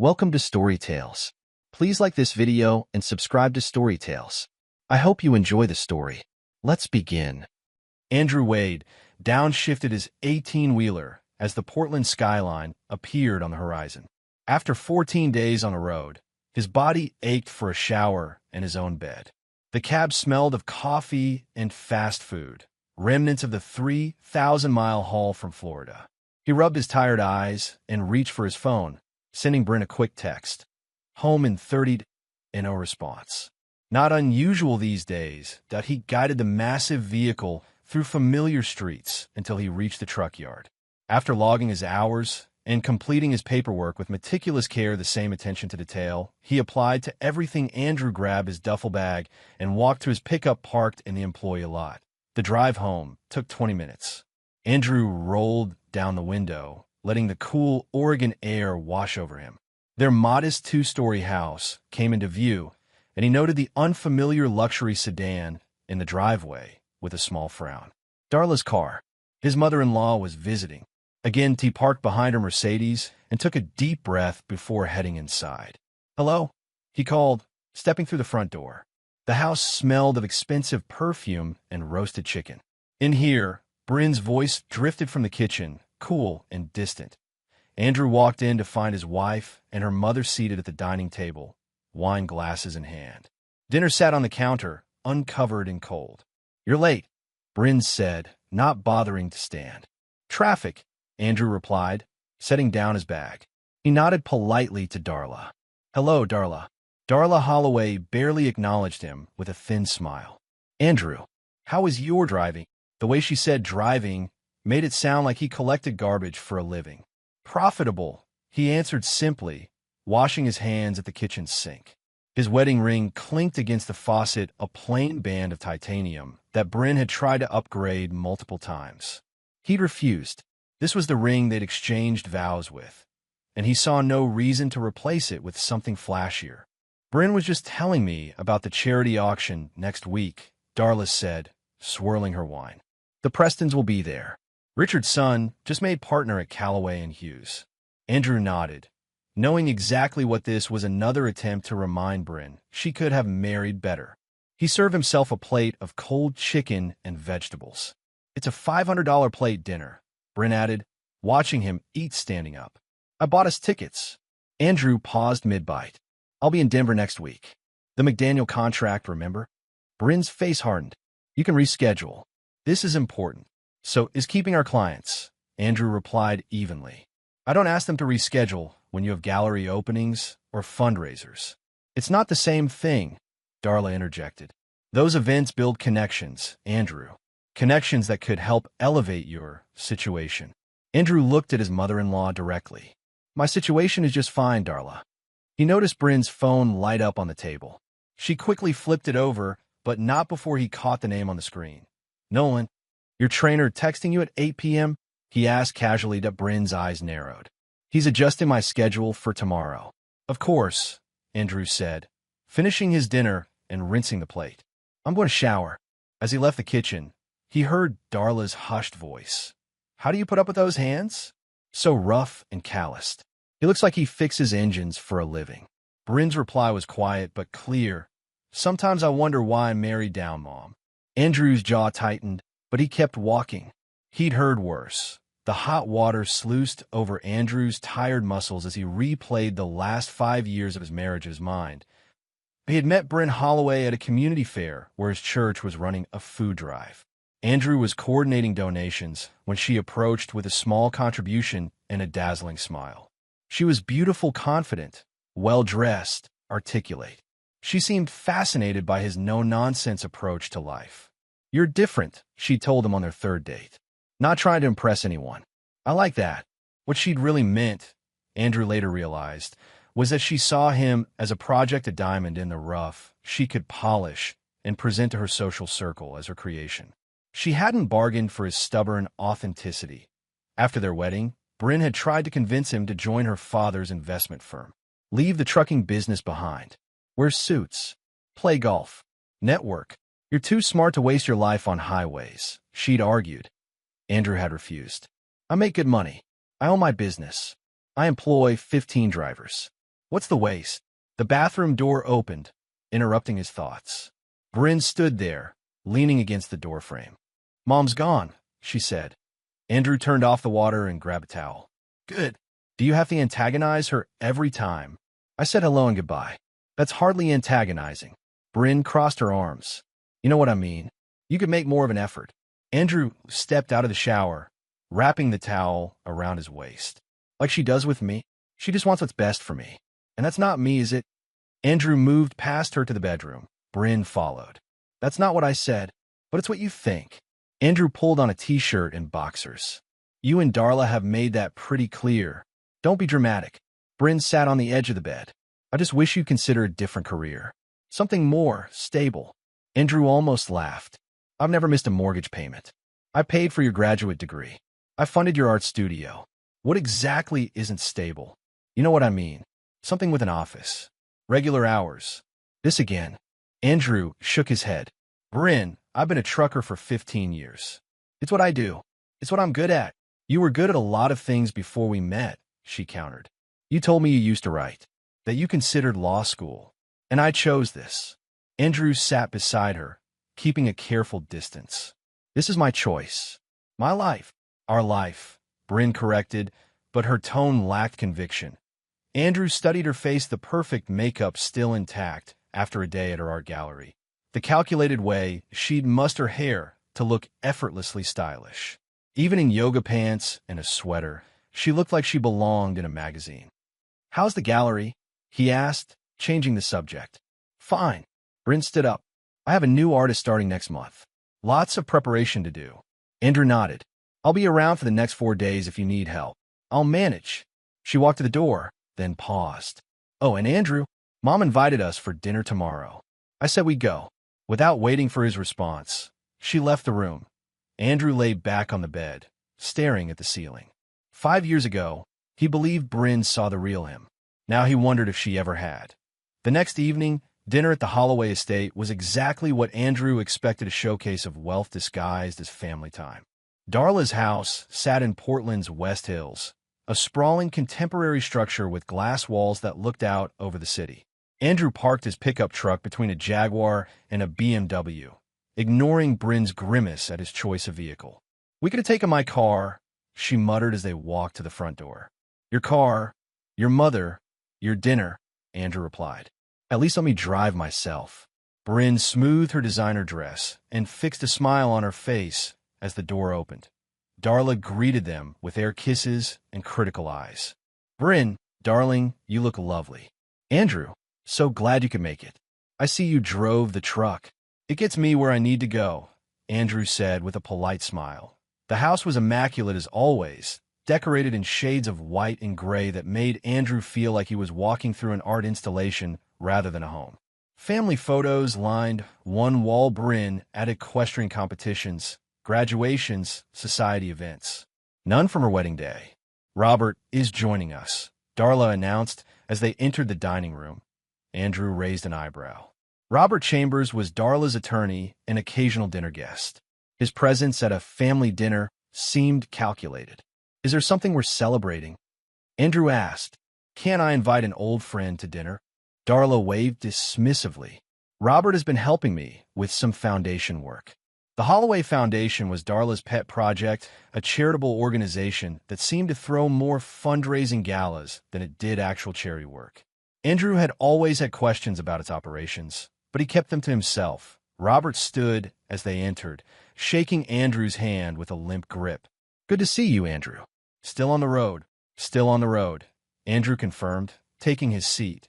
Welcome to Story Tales. Please like this video and subscribe to Story Tales. I hope you enjoy the story. Let's begin. Andrew Wade downshifted his 18-wheeler as the Portland skyline appeared on the horizon. After 14 days on the road, his body ached for a shower and his own bed. The cab smelled of coffee and fast food, remnants of the 3,000-mile haul from Florida. He rubbed his tired eyes and reached for his phone, sending Bryn a quick text. Home in 30 and no response. Not unusual these days that he guided the massive vehicle through familiar streets until he reached the truck yard. After logging his hours and completing his paperwork with meticulous care, the same attention to detail, he applied to everything. Andrew grabbed his duffel bag and walked to his pickup parked in the employee lot. The drive home took 20 minutes. Andrew rolled down the window, letting the cool Oregon air wash over him. Their modest two-story house came into view, and he noted the unfamiliar luxury sedan in the driveway with a small frown. Darla's car. His mother-in-law was visiting. Again, he parked behind her Mercedes and took a deep breath before heading inside. "Hello?" he called, stepping through the front door. The house smelled of expensive perfume and roasted chicken. In here, Bryn's voice drifted from the kitchen, cool and distant. Andrew walked in to find his wife and her mother seated at the dining table, wine glasses in hand. Dinner sat on the counter, uncovered and cold. "You're late," Bryn said, not bothering to stand. "Traffic," Andrew replied, setting down his bag. He nodded politely to Darla. "Hello, Darla." Darla Holloway barely acknowledged him with a thin smile. "Andrew, how is your driving?" The way she said driving made it sound like he collected garbage for a living. "Profitable," he answered simply, washing his hands at the kitchen sink. His wedding ring clinked against the faucet, a plain band of titanium that Bryn had tried to upgrade multiple times. He'd refused. This was the ring they'd exchanged vows with, and he saw no reason to replace it with something flashier. "Bryn was just telling me about the charity auction next week," Darla said, swirling her wine. "The Prestons will be there. Richard's son just made partner at Callaway and Hughes." Andrew nodded, knowing exactly what this was, another attempt to remind Bryn she could have married better. He served himself a plate of cold chicken and vegetables. "It's a $500 plate dinner," Bryn added, watching him eat standing up. "I bought us tickets." Andrew paused mid-bite. "I'll be in Denver next week. The McDaniel contract, remember?" Bryn's face hardened. "You can reschedule. This is important." "So is keeping our clients," Andrew replied evenly. "I don't ask them to reschedule when you have gallery openings or fundraisers." "It's not the same thing," Darla interjected. "Those events build connections, Andrew. Connections that could help elevate your situation." Andrew looked at his mother-in-law directly. "My situation is just fine, Darla." He noticed Bryn's phone light up on the table. She quickly flipped it over, but not before he caught the name on the screen. "Nolan, your trainer texting you at 8 p.m.? He asked casually. That Bryn's eyes narrowed. "He's adjusting my schedule for tomorrow." "Of course," Andrew said, finishing his dinner and rinsing the plate. "I'm going to shower." As he left the kitchen, he heard Darla's hushed voice. "How do you put up with those hands? So rough and calloused. He looks like he fixes engines for a living." Bryn's reply was quiet but clear. "Sometimes I wonder why I married down, Mom." Andrew's jaw tightened, but he kept walking. He'd heard worse. The hot water sluiced over Andrew's tired muscles as he replayed the last 5 years of his marriage in his mind. He had met Bryn Holloway at a community fair where his church was running a food drive. Andrew was coordinating donations when she approached with a small contribution and a dazzling smile. She was beautiful, confident, well-dressed, articulate. She seemed fascinated by his no-nonsense approach to life. "You're different," she told him on their third date. "Not trying to impress anyone." "I like that." What she'd really meant, Andrew later realized, was that she saw him as a project, a diamond in the rough she could polish and present to her social circle as her creation. She hadn't bargained for his stubborn authenticity. After their wedding, Bryn had tried to convince him to join her father's investment firm. Leave the trucking business behind. Wear suits. Play golf. Network. "You're too smart to waste your life on highways," she'd argued. Andrew had refused. "I make good money. I own my business. I employ 15 drivers. What's the waste? The bathroom door opened, interrupting his thoughts. Bryn stood there, leaning against the doorframe. Mom's gone, she said. Andrew turned off the water and grabbed a towel. Good. Do you have to antagonize her every time? I said hello and goodbye. That's hardly antagonizing. Bryn crossed her arms. You know what I mean. You could make more of an effort. Andrew stepped out of the shower, wrapping the towel around his waist. Like she does with me. She just wants what's best for me. And that's not me, is it? Andrew moved past her to the bedroom. Bryn followed. That's not what I said, but it's what you think. Andrew pulled on a t-shirt and boxers. You and Darla have made that pretty clear. Don't be dramatic. Bryn sat on the edge of the bed. I just wish you'd consider a different career. Something more stable. Andrew almost laughed. I've never missed a mortgage payment. I paid for your graduate degree. I funded your art studio. What exactly isn't stable? You know what I mean. Something with an office. Regular hours. This again. Andrew shook his head. Bryn, I've been a trucker for 15 years. It's what I do. It's what I'm good at. You were good at a lot of things before we met, she countered. You told me you used to write, that you considered law school. And I chose this. Andrew sat beside her, keeping a careful distance. This is my choice. My life. Our life, Bryn corrected, but her tone lacked conviction. Andrew studied her face, the perfect makeup still intact after a day at her art gallery. The calculated way she'd mussed her hair to look effortlessly stylish. Even in yoga pants and a sweater, she looked like she belonged in a magazine. How's the gallery? He asked, changing the subject. Fine. Bryn stood up. I have a new artist starting next month. Lots of preparation to do. Andrew nodded. I'll be around for the next 4 days if you need help. I'll manage. She walked to the door, then paused. Oh, and Andrew, Mom invited us for dinner tomorrow. I said we'd go. Without waiting for his response, she left the room. Andrew lay back on the bed, staring at the ceiling. 5 years ago, he believed Bryn saw the real him. Now he wondered if she ever had. The next evening, dinner at the Holloway estate was exactly what Andrew expected, a showcase of wealth disguised as family time. Darla's house sat in Portland's West Hills, a sprawling contemporary structure with glass walls that looked out over the city. Andrew parked his pickup truck between a Jaguar and a BMW, ignoring Bryn's grimace at his choice of vehicle. We could have taken my car, she muttered as they walked to the front door. Your car, your mother, your dinner, Andrew replied. At least let me drive myself. Bryn smoothed her designer dress and fixed a smile on her face as the door opened. Darla greeted them with air kisses and critical eyes. Bryn, darling, you look lovely. Andrew, so glad you could make it. I see you drove the truck. It gets me where I need to go, Andrew said with a polite smile. The house was immaculate as always, decorated in shades of white and gray that made Andrew feel like he was walking through an art installation rather than a home. Family photos lined one wall. Bryn at equestrian competitions, graduations, society events. None from her wedding day. Robert is joining us, Darla announced as they entered the dining room. Andrew raised an eyebrow. Robert Chambers was Darla's attorney and occasional dinner guest. His presence at a family dinner seemed calculated. Is there something we're celebrating? Andrew asked. Can't I invite an old friend to dinner? Darla waved dismissively. Robert has been helping me with some foundation work. The Holloway Foundation was Darla's pet project, a charitable organization that seemed to throw more fundraising galas than it did actual charity work. Andrew had always had questions about its operations, but he kept them to himself. Robert stood as they entered, shaking Andrew's hand with a limp grip. Good to see you, Andrew. Still on the road. Still on the road, Andrew confirmed, taking his seat.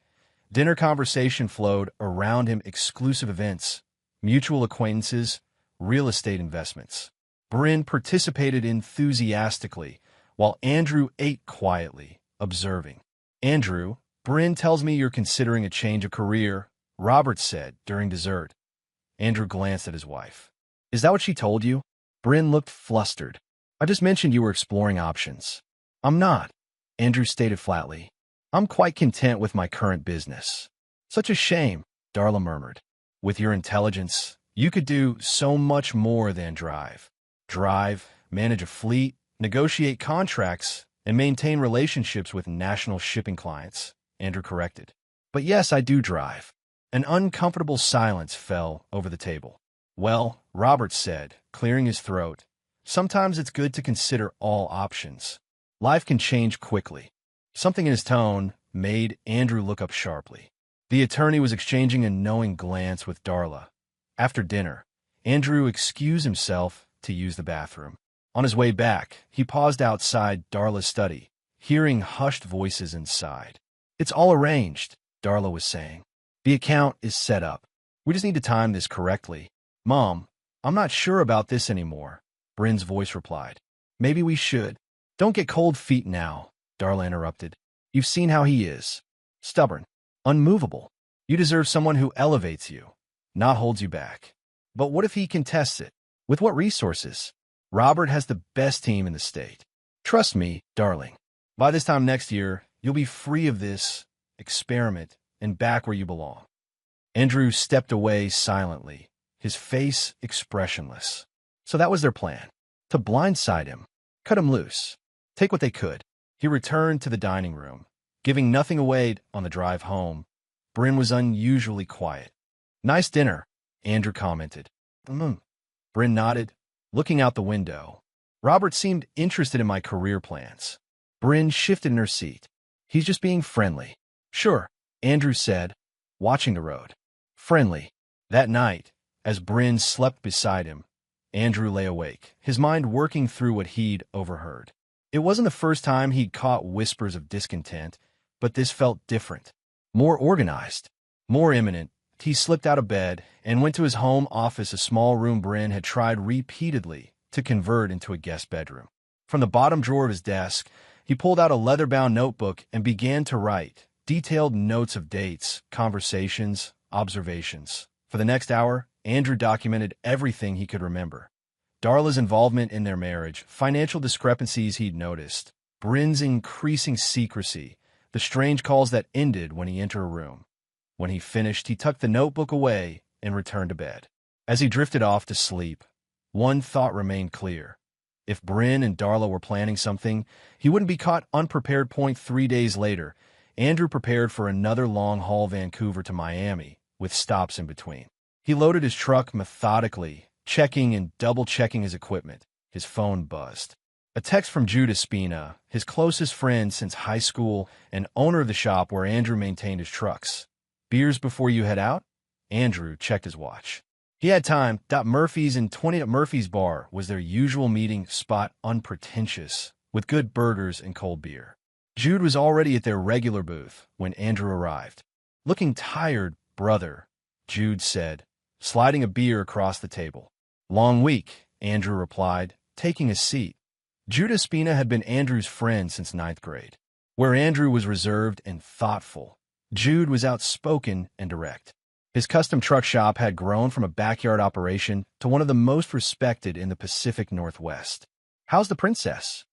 Dinner conversation flowed around him: exclusive events, mutual acquaintances, real estate investments. Bryn participated enthusiastically, while Andrew ate quietly, observing. Andrew, Bryn tells me you're considering a change of career, Robert said during dessert. Andrew glanced at his wife. Is that what she told you? Bryn looked flustered. I just mentioned you were exploring options. I'm not, Andrew stated flatly. I'm quite content with my current business. Such a shame, Darla murmured. With your intelligence, you could do so much more than drive. Drive, manage a fleet, negotiate contracts, and maintain relationships with national shipping clients. Andrew corrected. But yes, I do drive. An uncomfortable silence fell over the table. Well, Robert said, clearing his throat, sometimes it's good to consider all options. Life can change quickly. Something in his tone made Andrew look up sharply. The attorney was exchanging a knowing glance with Darla. After dinner, Andrew excused himself to use the bathroom. On his way back, he paused outside Darla's study, hearing hushed voices inside. It's all arranged, Darla was saying. The account is set up. We just need to time this correctly. Mom, I'm not sure about this anymore, Bryn's voice replied. Maybe we should. Don't get cold feet now, Darla interrupted. You've seen how he is. Stubborn. Unmovable. You deserve someone who elevates you, not holds you back. But what if he contests it? With what resources? Robert has the best team in the state. Trust me, darling. By this time next year, you'll be free of this experiment and back where you belong. Andrew stepped away silently, his face expressionless. So that was their plan. To blindside him, cut him loose, take what they could. He returned to the dining room, giving nothing away on the drive home. Bryn was unusually quiet. Nice dinner, Andrew commented. Bryn nodded, looking out the window. Robert seemed interested in my career plans. Bryn shifted in her seat. He's just being friendly. Sure, Andrew said, watching the road. Friendly. That night, as Bryn slept beside him, Andrew lay awake, his mind working through what he'd overheard. It wasn't the first time he'd caught whispers of discontent, but this felt different. More organized, more imminent. He slipped out of bed and went to his home office, a small room Bryn had tried repeatedly to convert into a guest bedroom. From the bottom drawer of his desk, he pulled out a leather-bound notebook and began to write detailed notes of dates, conversations, observations. For the next hour, Andrew documented everything he could remember. Darla's involvement in their marriage, financial discrepancies he'd noticed, Bryn's increasing secrecy, the strange calls that ended when he entered a room. When he finished, he tucked the notebook away and returned to bed. As he drifted off to sleep, one thought remained clear. If Bryn and Darla were planning something, he wouldn't be caught unprepared. 3 days later, Andrew prepared for another long-haul Vancouver to Miami, with stops in between. He loaded his truck methodically, checking and double-checking his equipment. His phone buzzed. A text from Judah Spina, his closest friend since high school and owner of the shop where Andrew maintained his trucks. Beers before you head out? Andrew checked his watch. He had time. Murphy's and 20 at Murphy's Bar was their usual meeting spot, unpretentious, with good burgers and cold beer. Jude was already at their regular booth when Andrew arrived. Looking tired, brother, Jude said, sliding a beer across the table. Long week, Andrew replied, taking a seat. Judah Spina had been Andrew's friend since 9th grade. Where Andrew was reserved and thoughtful, Jude was outspoken and direct. His custom truck shop had grown from a backyard operation to one of the most respected in the Pacific Northwest. How's the princess?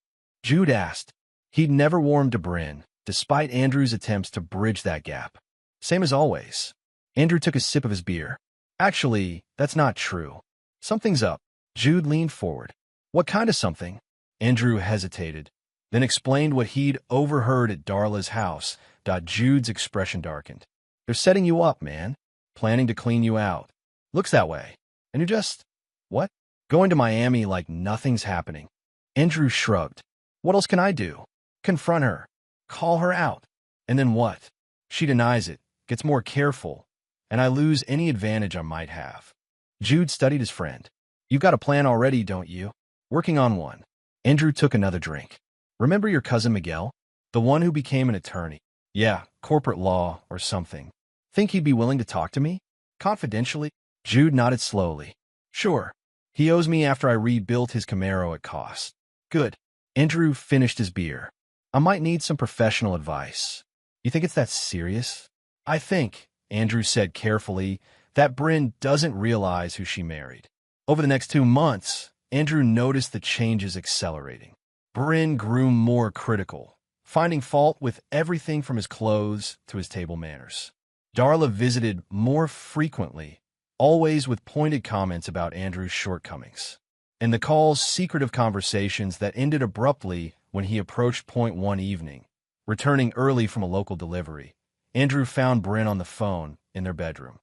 Jude asked. He'd never warmed to Bryn, despite Andrew's attempts to bridge that gap. Same as always. Andrew took a sip of his beer. Actually, that's not true. Something's up. Jude leaned forward. What kind of something? Andrew hesitated, then explained what he'd overheard at Darla's house. Jude's expression darkened. They're setting you up, man. Planning to clean you out. Looks that way. And you're just... what? Going to Miami like nothing's happening. Andrew shrugged. What else can I do? Confront her. Call her out. And then what? She denies it, gets more careful, and I lose any advantage I might have. Jude studied his friend. You've got a plan already, don't you? Working on one. Andrew took another drink. Remember your cousin Miguel? The one who became an attorney. Yeah, corporate law or something. Think he'd be willing to talk to me? Confidentially? Jude nodded slowly. Sure. He owes me after I rebuilt his Camaro at cost. Good. Andrew finished his beer. I might need some professional advice. You think it's that serious? I think, Andrew said carefully, that Bryn doesn't realize who she married. Over the next 2 months, Andrew noticed the changes accelerating. Bryn grew more critical, finding fault with everything from his clothes to his table manners. Darla visited more frequently, always with pointed comments about Andrew's shortcomings. And the calls, secretive conversations that ended abruptly when he approached point one evening. Returning early from a local delivery, Andrew found Bryn on the phone in their bedroom.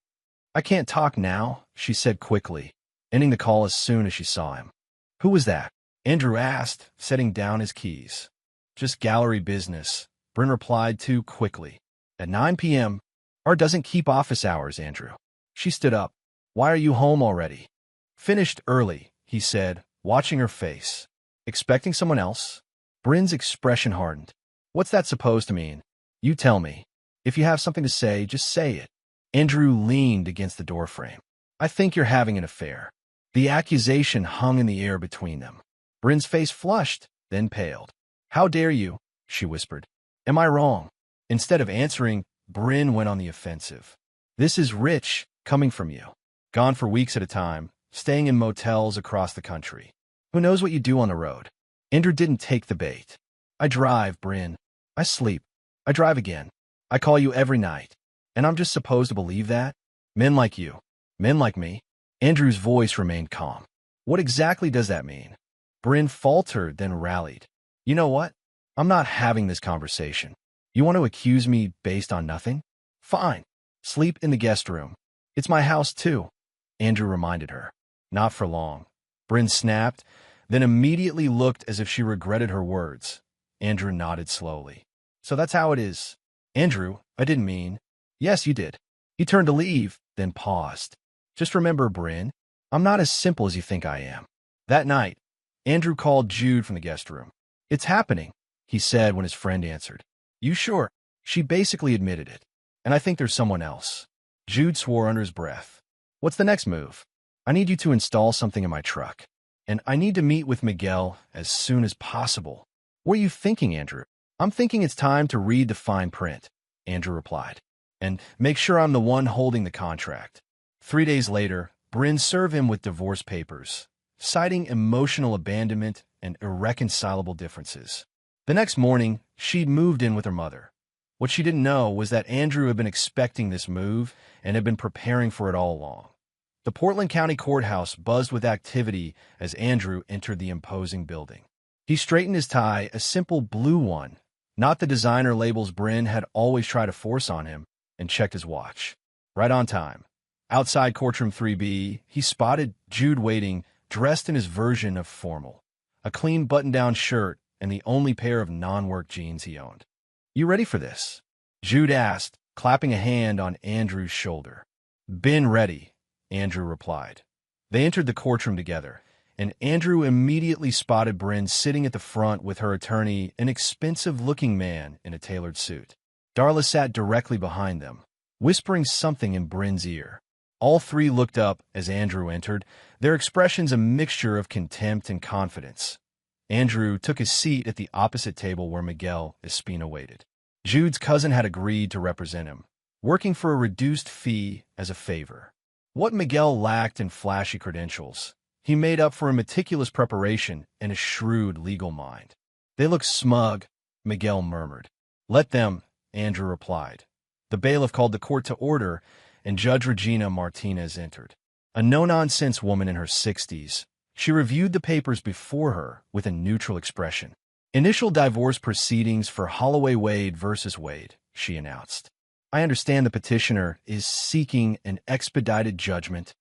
"I can't talk now," she said quickly, ending the call as soon as she saw him. "Who was that?" Andrew asked, setting down his keys. "Just gallery business," Bryn replied too quickly. "At 9 p.m., or doesn't keep office hours, Andrew." She stood up. "Why are you home already?" "Finished early," he said, watching her face. "Expecting someone else?" Bryn's expression hardened. "What's that supposed to mean? You tell me. If you have something to say, just say it." Andrew leaned against the doorframe. "I think you're having an affair." The accusation hung in the air between them. Bryn's face flushed, then paled. "How dare you?" she whispered. "Am I wrong?" Instead of answering, Bryn went on the offensive. "This is rich, coming from you. Gone for weeks at a time, staying in motels across the country. Who knows what you do on the road?" Andrew didn't take the bait. "I drive, Bryn. I sleep. I drive again. I call you every night. And I'm just supposed to believe that? Men like you. Men like me." Andrew's voice remained calm. "What exactly does that mean?" Bryn faltered, then rallied. "You know what? I'm not having this conversation. You want to accuse me based on nothing? Fine. Sleep in the guest room. It's my house, too," Andrew reminded her. "Not for long." Bryn snapped, then immediately looked as if she regretted her words. Andrew nodded slowly. "So that's how it is." "Andrew, I didn't mean—" "Yes, you did." He turned to leave, then paused. "Just remember, Bryn, I'm not as simple as you think I am." That night, Andrew called Jude from the guest room. "It's happening," he said when his friend answered. "You sure?" She basically admitted it. "And I think there's someone else." Jude swore under his breath. "What's the next move?" "I need you to install something in my truck. And I need to meet with Miguel as soon as possible." "What are you thinking, Andrew?" "I'm thinking it's time to read the fine print," Andrew replied. "And make sure I'm the one holding the contract." 3 days later, Bryn served him with divorce papers, citing emotional abandonment and irreconcilable differences. The next morning, she'd moved in with her mother. What she didn't know was that Andrew had been expecting this move and had been preparing for it all along. The Portland County Courthouse buzzed with activity as Andrew entered the imposing building. He straightened his tie, a simple blue one, not the designer labels Bryn had always tried to force on him, and checked his watch. Right on time. Outside courtroom 3B, he spotted Jude waiting, dressed in his version of formal. A clean button-down shirt and the only pair of non-work jeans he owned. "You ready for this?" Jude asked, clapping a hand on Andrew's shoulder. "Been ready," Andrew replied. They entered the courtroom together, and Andrew immediately spotted Bryn sitting at the front with her attorney, an expensive-looking man in a tailored suit. Darla sat directly behind them, whispering something in Bryn's ear. All three looked up as Andrew entered, their expressions a mixture of contempt and confidence. Andrew took his seat at the opposite table where Miguel Espina waited. Jude's cousin had agreed to represent him, working for a reduced fee as a favor. What Miguel lacked in flashy credentials, he made up for in meticulous preparation and a shrewd legal mind. "They look smug," Miguel murmured. "Let them," Andrew replied. The bailiff called the court to order, and Judge Regina Martinez entered. A no-nonsense woman in her 60s, she reviewed the papers before her with a neutral expression. "Initial divorce proceedings for Holloway Wade versus Wade," she announced. "I understand the petitioner is seeking an expedited judgment."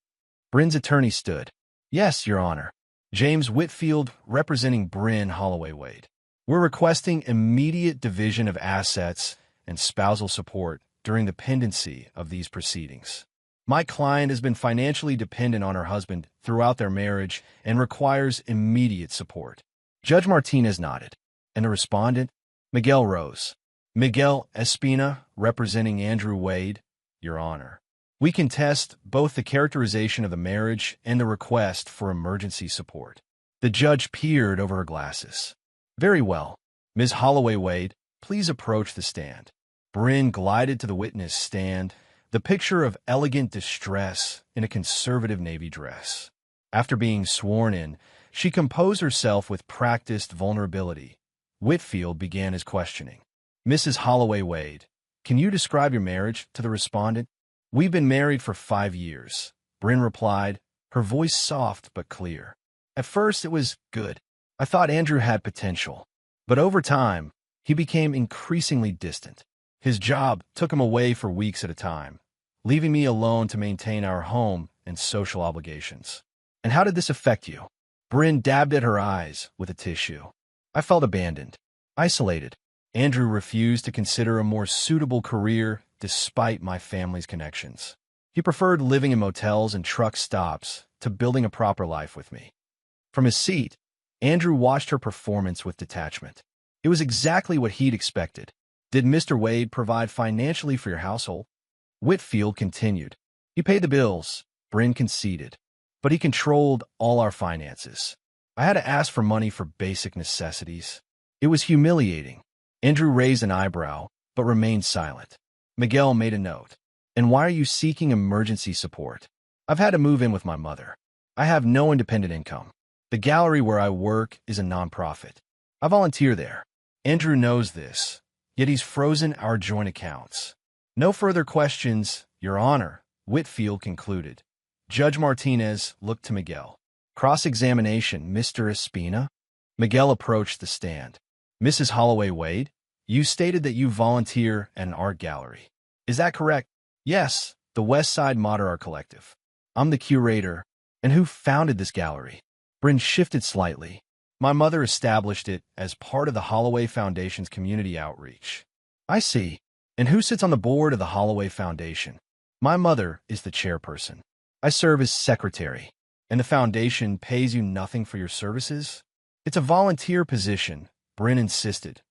Bryn's attorney stood. "Yes, Your Honor. James Whitfield, representing Bryn Holloway Wade. We're requesting immediate division of assets and spousal support during the pendency of these proceedings. My client has been financially dependent on her husband throughout their marriage and requires immediate support." Judge Martinez nodded. "And the respondent?" Miguel rose. "Miguel Espina, representing Andrew Wade, Your Honor. We contest both the characterization of the marriage and the request for emergency support." The judge peered over her glasses. "Very well. Ms. Holloway Wade, please approach the stand." Bryn glided to the witness stand, the picture of elegant distress in a conservative navy dress. After being sworn in, she composed herself with practiced vulnerability. Whitfield began his questioning. "Mrs. Holloway Wade, can you describe your marriage to the respondent?" "We've been married for 5 years," Bryn replied, her voice soft but clear. "At first it was good. I thought Andrew had potential. But over time, he became increasingly distant. His job took him away for weeks at a time, leaving me alone to maintain our home and social obligations. And how did this affect you? Bryn dabbed at her eyes with a tissue. I felt abandoned, isolated. Andrew refused to consider a more suitable career despite my family's connections. He preferred living in motels and truck stops to building a proper life with me. From his seat, Andrew watched her performance with detachment. It was exactly what he'd expected. Did Mr. Wade provide financially for your household? Whitfield continued. He paid the bills, Bryn conceded, but he controlled all our finances. I had to ask for money for basic necessities. It was humiliating. Andrew raised an eyebrow, but remained silent. Miguel made a note. And why are you seeking emergency support? I've had to move in with my mother. I have no independent income. The gallery where I work is a nonprofit. I volunteer there. Andrew knows this, yet he's frozen our joint accounts. No further questions, Your Honor, Whitfield concluded. Judge Martinez looked to Miguel. Cross-examination, Mr. Espina? Miguel approached the stand. Mrs. Holloway Wade, you stated that you volunteer at an art gallery. Is that correct? Yes, the West Side Modern Art Collective. I'm the curator. And who founded this gallery? Bryn shifted slightly. My mother established it as part of the Holloway Foundation's community outreach. I see. And who sits on the board of the Holloway Foundation? My mother is the chairperson. I serve as secretary. And the foundation pays you nothing for your services? It's a volunteer position, Bryn insisted.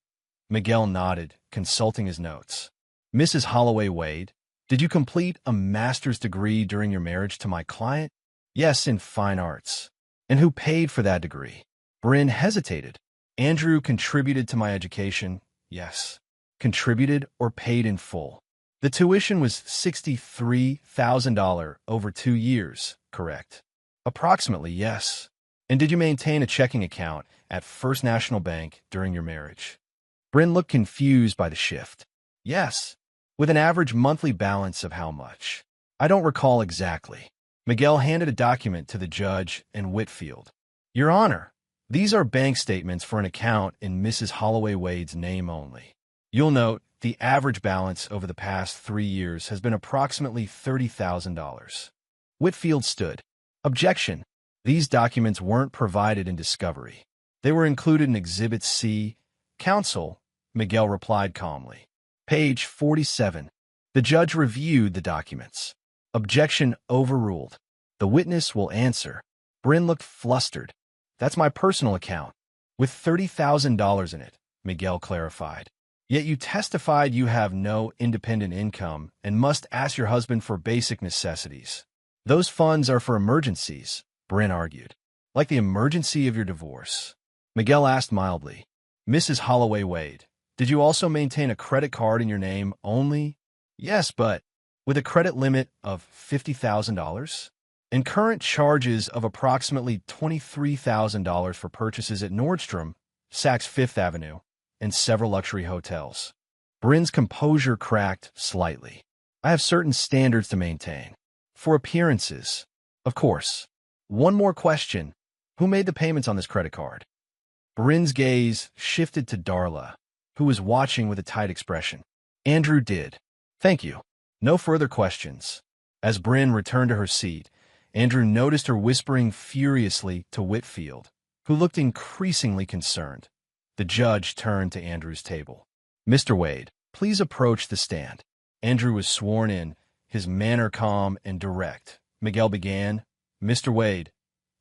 Miguel nodded, consulting his notes. Mrs. Holloway Wade, did you complete a master's degree during your marriage to my client? Yes, in fine arts. And who paid for that degree? Bryn hesitated. Andrew contributed to my education, yes. Contributed or paid in full. The tuition was $63,000 over 2 years, correct? Approximately, yes. And did you maintain a checking account at First National Bank during your marriage? Bryn looked confused by the shift. Yes. With an average monthly balance of how much? I don't recall exactly. Miguel handed a document to the judge and Whitfield. Your Honor, these are bank statements for an account in Mrs. Holloway Wade's name only. You'll note the average balance over the past 3 years has been approximately $30,000. Whitfield stood. Objection. These documents weren't provided in discovery. They were included in Exhibit C. Counsel, Miguel replied calmly. Page 47. The judge reviewed the documents. Objection overruled. The witness will answer. Bryn looked flustered. That's my personal account, with $30,000 in it, Miguel clarified. Yet you testified you have no independent income and must ask your husband for basic necessities. Those funds are for emergencies, Bryn argued. Like the emergency of your divorce. Miguel asked mildly. Mrs. Holloway Wade, did you also maintain a credit card in your name only? Yes, but with a credit limit of $50,000 and current charges of approximately $23,000 for purchases at Nordstrom, Saks Fifth Avenue, and several luxury hotels. Bryn's composure cracked slightly. I have certain standards to maintain. For appearances, of course. One more question. Who made the payments on this credit card? Bryn's gaze shifted to Darla, who was watching with a tight expression. Andrew did. Thank you. No further questions. As Bryn returned to her seat, Andrew noticed her whispering furiously to Whitfield, who looked increasingly concerned. The judge turned to Andrew's table. Mr. Wade, please approach the stand. Andrew was sworn in, his manner calm and direct. Miguel began, Mr. Wade,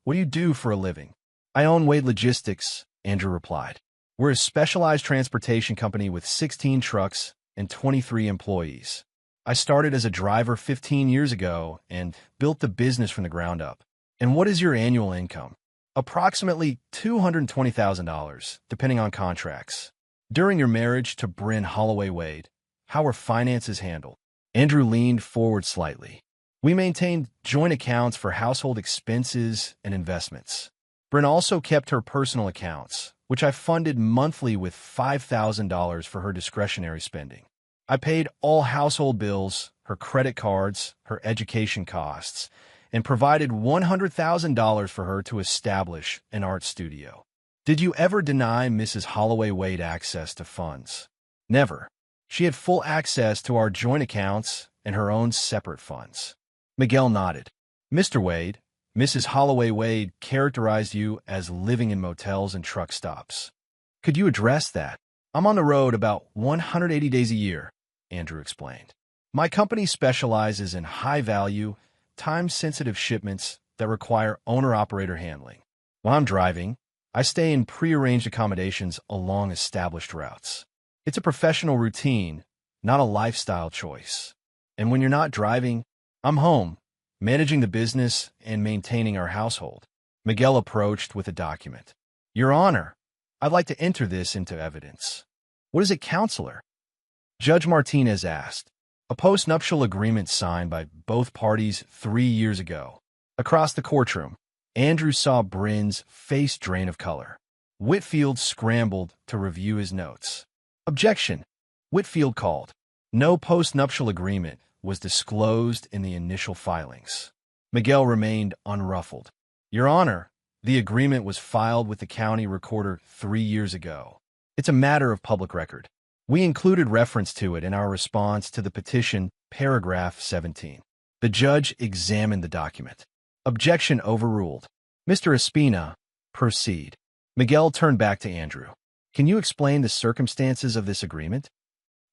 what do you do for a living? I own Wade Logistics, Andrew replied. We're a specialized transportation company with 16 trucks and 23 employees. I started as a driver 15 years ago and built the business from the ground up. And what is your annual income? Approximately $220,000, depending on contracts. During your marriage to Bryn Holloway Wade, how were finances handled? Andrew leaned forward slightly. We maintained joint accounts for household expenses and investments. Bryn also kept her personal accounts, which I funded monthly with $5,000 for her discretionary spending. I paid all household bills, her credit cards, her education costs, and provided $100,000 for her to establish an art studio. Did you ever deny Mrs. Holloway Wade access to funds? Never. She had full access to our joint accounts and her own separate funds. Miguel nodded. Mr. Wade, Mrs. Holloway Wade characterized you as living in motels and truck stops. Could you address that? I'm on the road about 180 days a year, Andrew explained. My company specializes in high-value, time-sensitive shipments that require owner-operator handling. While I'm driving, I stay in prearranged accommodations along established routes. It's a professional routine, not a lifestyle choice. And when you're not driving, I'm home, managing the business and maintaining our household. Miguel approached with a document. Your Honor, I'd like to enter this into evidence. What is it, Counselor? Judge Martinez asked. A post-nuptial agreement signed by both parties 3 years ago. Across the courtroom, Andrew saw Bryn's face drain of color. Whitfield scrambled to review his notes. Objection, Whitfield called. No post-nuptial agreement was disclosed in the initial filings. Miguel remained unruffled. Your Honor, the agreement was filed with the county recorder 3 years ago. It's a matter of public record. We included reference to it in our response to the petition, paragraph 17. The judge examined the document. Objection overruled. Mr. Espina, proceed. Miguel turned back to Andrew. Can you explain the circumstances of this agreement?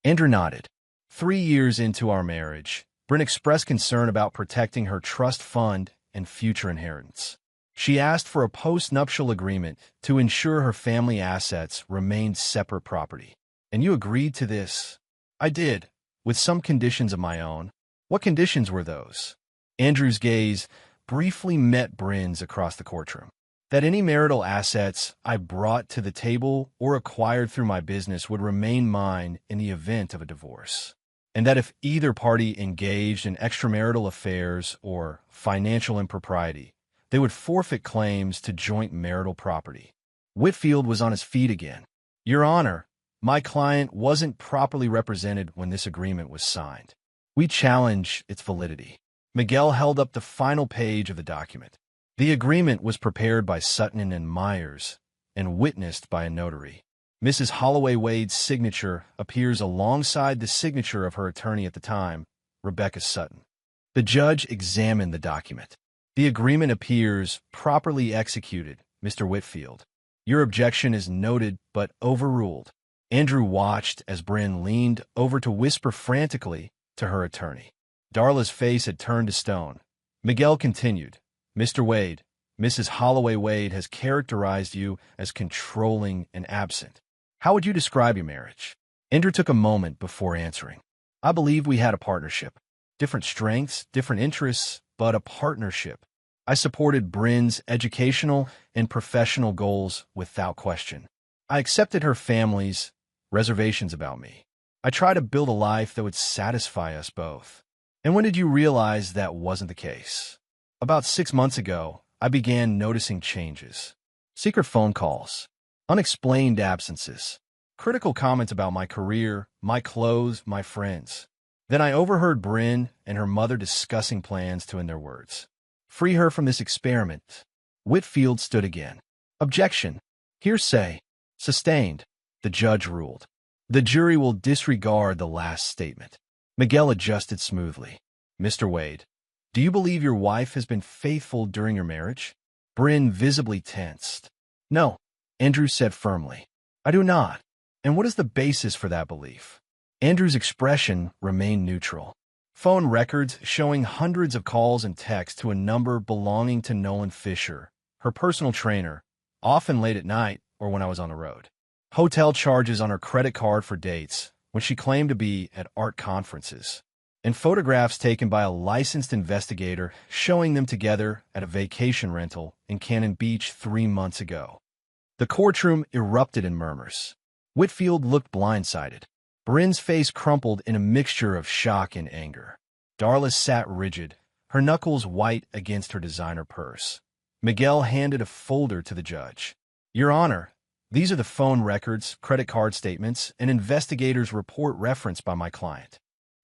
Andrew nodded. 3 years into our marriage, Bryn expressed concern about protecting her trust fund and future inheritance. She asked for a post-nuptial agreement to ensure her family assets remained separate property. And you agreed to this? I did, with some conditions of my own. What conditions were those? Andrew's gaze briefly met Bryn's across the courtroom. That any marital assets I brought to the table or acquired through my business would remain mine in the event of a divorce. And that if either party engaged in extramarital affairs or financial impropriety, they would forfeit claims to joint marital property. Whitfield was on his feet again. Your Honor, my client wasn't properly represented when this agreement was signed. We challenge its validity. Miguel held up the final page of the document. The agreement was prepared by Sutton and Myers and witnessed by a notary. Mrs. Holloway Wade's signature appears alongside the signature of her attorney at the time, Rebecca Sutton. The judge examined the document. The agreement appears properly executed, Mr. Whitfield. Your objection is noted but overruled. Andrew watched as Bryn leaned over to whisper frantically to her attorney. Darla's face had turned to stone. Miguel continued, Mr. Wade, Mrs. Holloway Wade has characterized you as controlling and absent. How would you describe your marriage? Andrew took a moment before answering. I believe we had a partnership. Different strengths, different interests, but a partnership. I supported Bryn's educational and professional goals without question. I accepted her family's reservations about me. I tried to build a life that would satisfy us both. And when did you realize that wasn't the case? About 6 months ago, I began noticing changes. Secret phone calls, unexplained absences, critical comments about my career, my clothes, my friends. Then I overheard Bryn and her mother discussing plans to, in their words, free her from this experiment. Whitfield stood again. Objection. Hearsay. Sustained. The judge ruled. The jury will disregard the last statement. Miguel adjusted smoothly. Mr. Wade, do you believe your wife has been faithful during your marriage? Bryn visibly tensed. No, Andrew said firmly. I do not. And what is the basis for that belief? Andrew's expression remained neutral. Phone records showing hundreds of calls and texts to a number belonging to Nolan Fisher, her personal trainer, often late at night or when I was on the road. Hotel charges on her credit card for dates when she claimed to be at art conferences, and photographs taken by a licensed investigator showing them together at a vacation rental in Cannon Beach 3 months ago. The courtroom erupted in murmurs. Whitfield looked blindsided. Bryn's face crumpled in a mixture of shock and anger. Darla sat rigid, her knuckles white against her designer purse. Miguel handed a folder to the judge. Your Honor, these are the phone records, credit card statements, and investigators' report referenced by my client.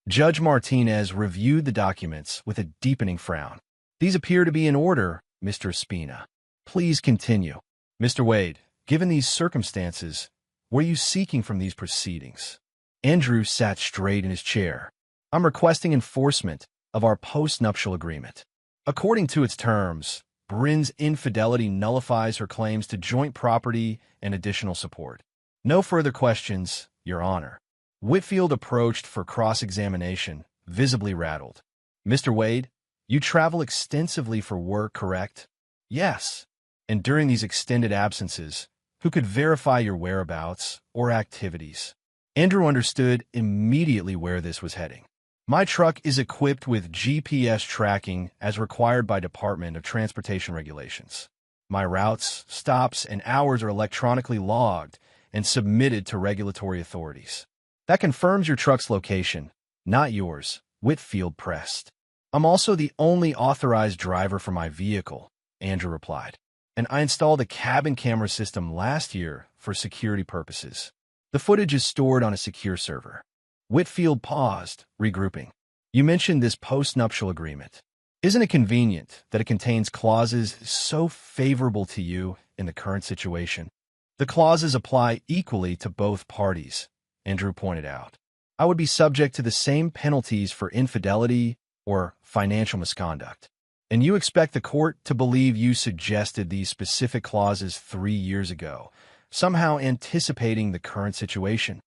Judge Martinez reviewed the documents with a deepening frown. These appear to be in order, Mr. Espina. Please continue. Mr. Wade, Given these circumstances, what are you seeking from these proceedings? Andrew sat straight in his chair. I'm requesting enforcement of our post-nuptial agreement. According to its terms, Bryn's infidelity nullifies her claims to joint property and additional support. No further questions, Your Honor. Whitfield approached for cross-examination, visibly rattled. Mr. Wade, you travel extensively for work, correct? Yes. And during these extended absences, who could verify your whereabouts or activities? Andrew understood immediately where this was heading. My truck is equipped with GPS tracking as required by Department of Transportation regulations. My routes, stops, and hours are electronically logged and submitted to regulatory authorities. That confirms your truck's location, not yours, Whitfield pressed. I'm also the only authorized driver for my vehicle, Andrew replied. And I installed a cabin camera system last year for security purposes. The footage is stored on a secure server. Whitfield paused, regrouping. You mentioned this post-nuptial agreement. Isn't it convenient that it contains clauses so favorable to you in the current situation? The clauses apply equally to both parties, Andrew pointed out. I would be subject to the same penalties for infidelity or financial misconduct. And you expect the court to believe you suggested these specific clauses 3 years ago, somehow anticipating the current situation?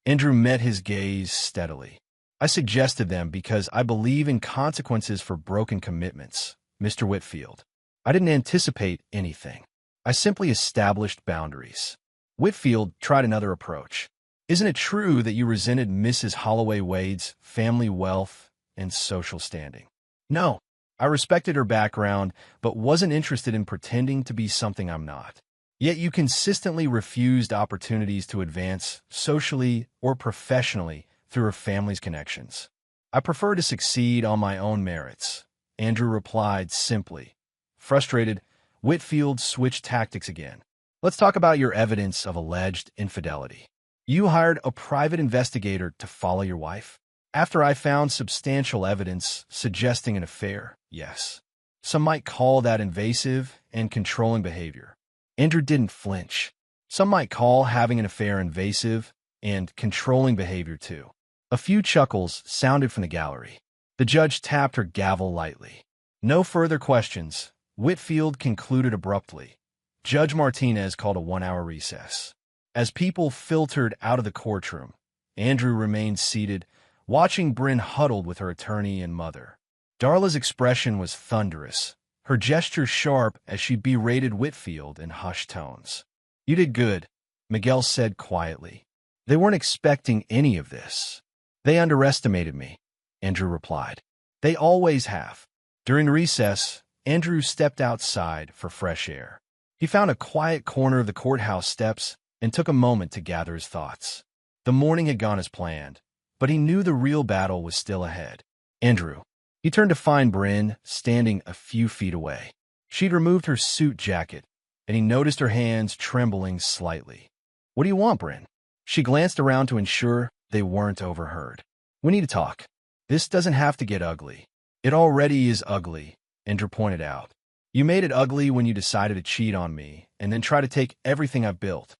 Andrew met his gaze steadily. I suggested them because I believe in consequences for broken commitments, Mr. Whitfield. I didn't anticipate anything. I simply established boundaries. Whitfield tried another approach. Isn't it true that you resented Mrs. Holloway Wade's family wealth and social standing? No, I respected her background, but wasn't interested in pretending to be something I'm not. Yet you consistently refused opportunities to advance socially or professionally through her family's connections. I prefer to succeed on my own merits, Andrew replied simply. Frustrated, Whitfield switched tactics again. Let's talk about your evidence of alleged infidelity. You hired a private investigator to follow your wife? After I found substantial evidence suggesting an affair, yes. Some might call that invasive and controlling behavior. Andrew didn't flinch. Some might call having an affair invasive and controlling behavior too. A few chuckles sounded from the gallery. The judge tapped her gavel lightly. No further questions, Whitfield concluded abruptly. Judge Martinez called a 1-hour recess. As people filtered out of the courtroom, Andrew remained seated, watching Bryn huddled with her attorney and mother. Darla's expression was thunderous, her gesture sharp as she berated Whitfield in hushed tones. You did good, Miguel said quietly. They weren't expecting any of this. They underestimated me, Andrew replied. They always have. During recess, Andrew stepped outside for fresh air. He found a quiet corner of the courthouse steps and took a moment to gather his thoughts. The morning had gone as planned, but he knew the real battle was still ahead. Andrew. He turned to find Bryn standing a few feet away. She'd removed her suit jacket, and he noticed her hands trembling slightly. What do you want, Bryn? She glanced around to ensure they weren't overheard. We need to talk. This doesn't have to get ugly. It already is ugly, Andrew pointed out. You made it ugly when you decided to cheat on me and then try to take everything I've built.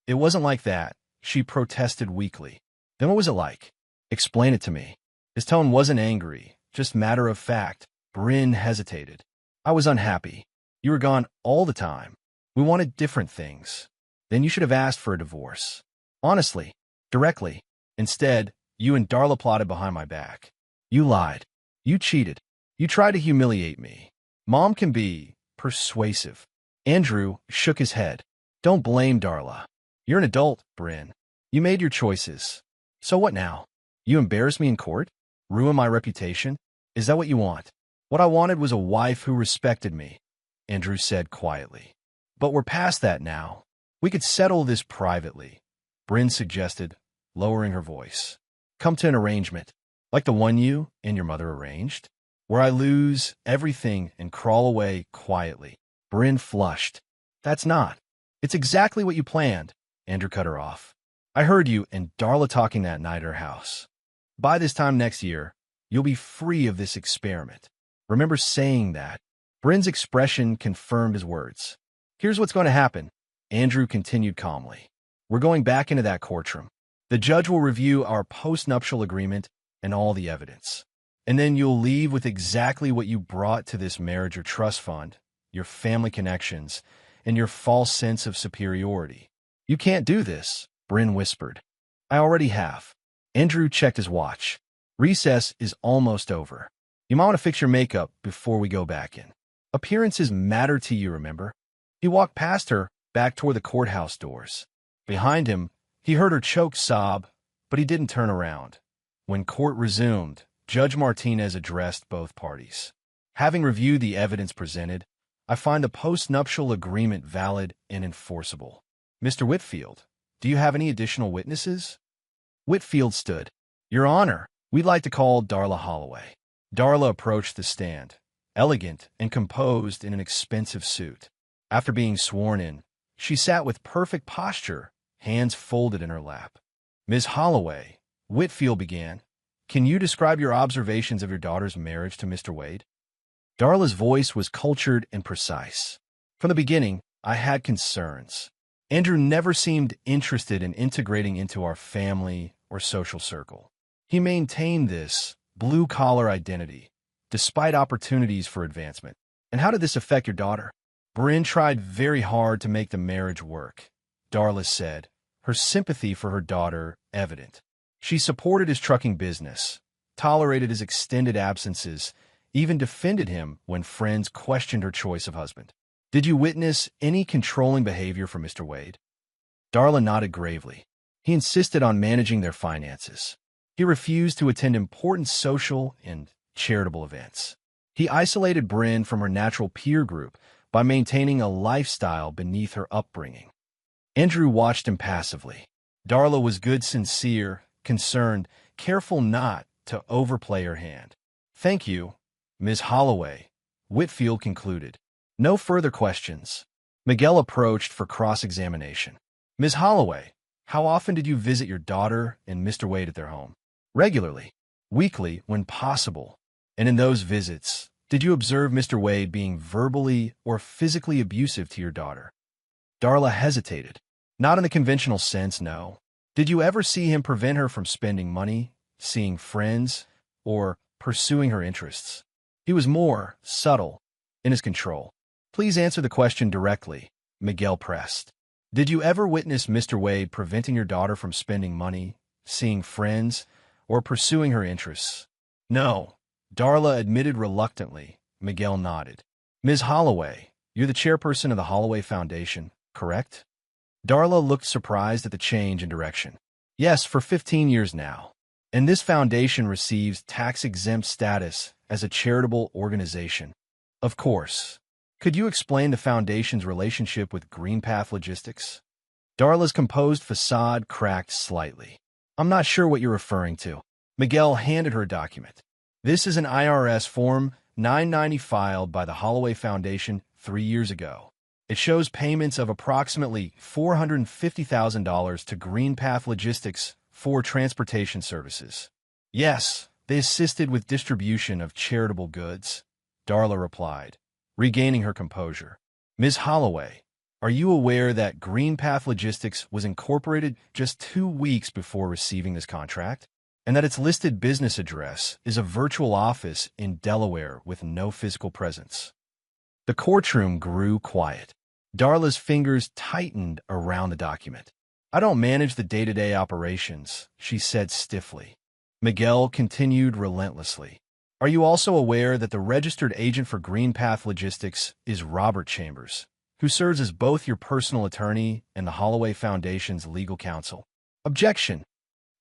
It wasn't like that, she protested weakly. Then what was it like? Explain it to me. His tone wasn't angry, just matter of fact. Bryn hesitated. I was unhappy. You were gone all the time. We wanted different things. Then you should have asked for a divorce. Honestly, directly. Instead, you and Darla plotted behind my back. You lied. You cheated. You tried to humiliate me. Mom can be persuasive. Andrew shook his head. Don't blame Darla. You're an adult, Bryn. You made your choices. So what now? You embarrass me in court? Ruin my reputation? Is that what you want? What I wanted was a wife who respected me, Andrew said quietly. But we're past that now. We could settle this privately, Bryn suggested, lowering her voice. Come to an arrangement, like the one you and your mother arranged, where I lose everything and crawl away quietly. Bryn flushed. That's not. It's exactly what you planned, Andrew cut her off. I heard you and Darla talking that night at her house. By this time next year, you'll be free of this experiment. Remember saying that. Bryn's expression confirmed his words. Here's what's going to happen. Andrew continued calmly. We're going back into that courtroom. The judge will review our post-nuptial agreement and all the evidence. And then you'll leave with exactly what you brought to this marriage or trust fund, your family connections, and your false sense of superiority. You can't do this, Bryn whispered. I already have. Andrew checked his watch. Recess is almost over. You might want to fix your makeup before we go back in. Appearances matter to you, remember? He walked past her, back toward the courthouse doors. Behind him, he heard her choke sob, but he didn't turn around. When court resumed, Judge Martinez addressed both parties. Having reviewed the evidence presented, I find the post-nuptial agreement valid and enforceable. Mr. Whitfield, do you have any additional witnesses? Whitfield stood. Your Honor, we'd like to call Darla Holloway. Darla approached the stand, elegant and composed in an expensive suit. After being sworn in, she sat with perfect posture, hands folded in her lap. Ms. Holloway, Whitfield began, can you describe your observations of your daughter's marriage to Mr. Wade? Darla's voice was cultured and precise. From the beginning, I had concerns. Andrew never seemed interested in integrating into our family or social circle. He maintained this blue-collar identity, despite opportunities for advancement. And how did this affect your daughter? Bryn tried very hard to make the marriage work, Darla said, her sympathy for her daughter evident. She supported his trucking business, tolerated his extended absences, even defended him when friends questioned her choice of husband. Did you witness any controlling behavior from Mr. Wade? Darla nodded gravely. He insisted on managing their finances. He refused to attend important social and charitable events. He isolated Bryn from her natural peer group by maintaining a lifestyle beneath her upbringing. Andrew watched him passively. Darla was good, sincere, concerned, careful not to overplay her hand. Thank you, Ms. Holloway, Whitfield concluded. No further questions. Miguel approached for cross-examination. Ms. Holloway, how often did you visit your daughter and Mr. Wade at their home? Regularly, weekly when possible. And in those visits, did you observe Mr. Wade being verbally or physically abusive to your daughter? Darla hesitated. Not in the conventional sense, no. Did you ever see him prevent her from spending money, seeing friends, or pursuing her interests? He was more subtle in his control. Please answer the question directly, Miguel pressed. Did you ever witness Mr. Wade preventing your daughter from spending money, seeing friends, or pursuing her interests? No, Darla admitted reluctantly. Miguel nodded. Ms. Holloway, you're the chairperson of the Holloway Foundation, correct? Darla looked surprised at the change in direction. Yes, for 15 years now. And this foundation receives tax-exempt status as a charitable organization. Of course. Could you explain the foundation's relationship with GreenPath Logistics? Darla's composed facade cracked slightly. I'm not sure what you're referring to. Miguel handed her a document. This is an IRS Form 990 filed by the Holloway Foundation 3 years ago. It shows payments of approximately $450,000 to GreenPath Logistics for transportation services. Yes, they assisted with distribution of charitable goods, Darla replied, regaining her composure. Ms. Holloway, are you aware that GreenPath Logistics was incorporated just 2 weeks before receiving this contract? And that its listed business address is a virtual office in Delaware with no physical presence? The courtroom grew quiet. Darla's fingers tightened around the document. I don't manage the day-to-day operations, she said stiffly. Miguel continued relentlessly. Are you also aware that the registered agent for GreenPath Logistics is Robert Chambers, who serves as both your personal attorney and the Holloway Foundation's legal counsel? Objection.